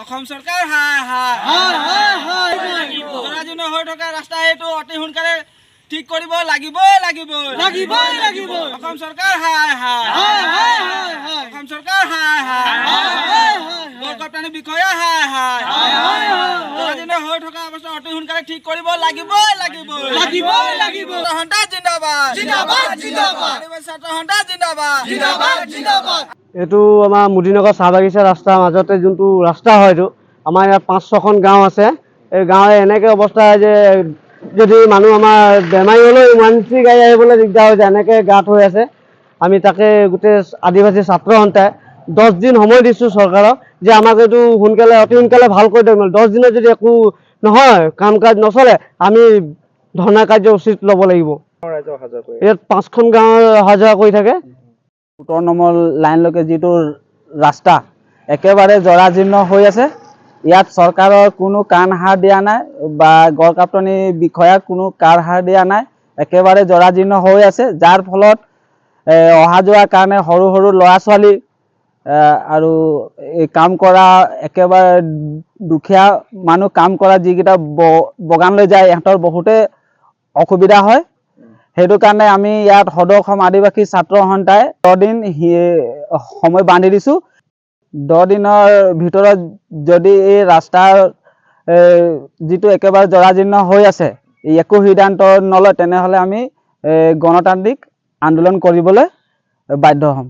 অসম চৰকাৰ জৰাজীৰ্ণ হৈ থকা ৰাস্তা এইটো অতি সোনকালে ঠিক কৰিব লাগিব অসম চৰকাৰ অসম চৰকাৰ গড়কাপ্তানি বিষয়া জৰাজীৰ্ণ হৈ থকা অৱস্থা অতি সোনকালে ঠিক কৰিব লাগিব সন্থা জিন্দাবাদ ছাত্ৰ সন্থা জিন্দাবাদ এইটো আমাৰ মুদিনগৰ চাহ বাগিচা ৰাস্তাৰ মাজতে যোনটো ৰাস্তা হয় এইটো আমাৰ ইয়াত 5-6খন গাঁও আছে। এই গাঁৱে এনেকৈ অৱস্থা যে যদি মানুহ আমাৰ বেমাৰী হ'লেও ইমাৰ্জেঞ্চি গাড়ী আহিবলৈ দিগদাৰ হৈ যায়, এনেকৈ গাঁত হৈ আছে। আমি তাকে গোটেই আদিবাসী ছাত্ৰ সন্থাই 10 দিন সময় দিছোঁ চৰকাৰক যে আমাক এইটো অতি সোনকালে ভাল কৰি দিয়ক। 10 দিনত যদি একো নহয়, কাম কাজ নচলে, আমি ধৰ্ণা কাৰ্যসূচীত ল'ব লাগিব। ইয়াত 5খন গাঁও অহা যোৱা কৰি থাকে। 17 নম্বৰ লাইনলৈকে যিটো ৰাস্তা একেবাৰে জৰাজীৰ্ণ হৈ আছে। ইয়াত চৰকাৰৰ কোনো কাণ সাৰ দিয়া নাই বা গড়কাপ্তানি বিষয়াক কোনো কাণ সাৰ দিয়া নাই। একেবাৰে জৰাজীৰ্ণ হৈ আছে, যাৰ ফলত অহা যোৱাৰ কাৰণে সৰু সৰু ল'ৰা ছোৱালী আৰু কাম কৰা একেবাৰে দুখীয়া মানুহ কাম কৰা যিকেইটা বাগানলৈ যায় ইহঁতৰ বহুতে অসুবিধা হয়। সেইটো কাৰণে আমি ইয়াত সদৌ অসম আদিবাসী ছাত্ৰ সন্থাই 10 দিন সময় বান্ধি দিছোঁ। 10 দিনৰ ভিতৰত যদি এই ৰাস্তাৰ যিটো একেবাৰে জৰাজীৰ্ণ হৈ আছে একো সিদ্ধান্ত নলয়, তেনেহ'লে আমি গণতান্ত্ৰিক আন্দোলন কৰিবলৈ বাধ্য হ'ম।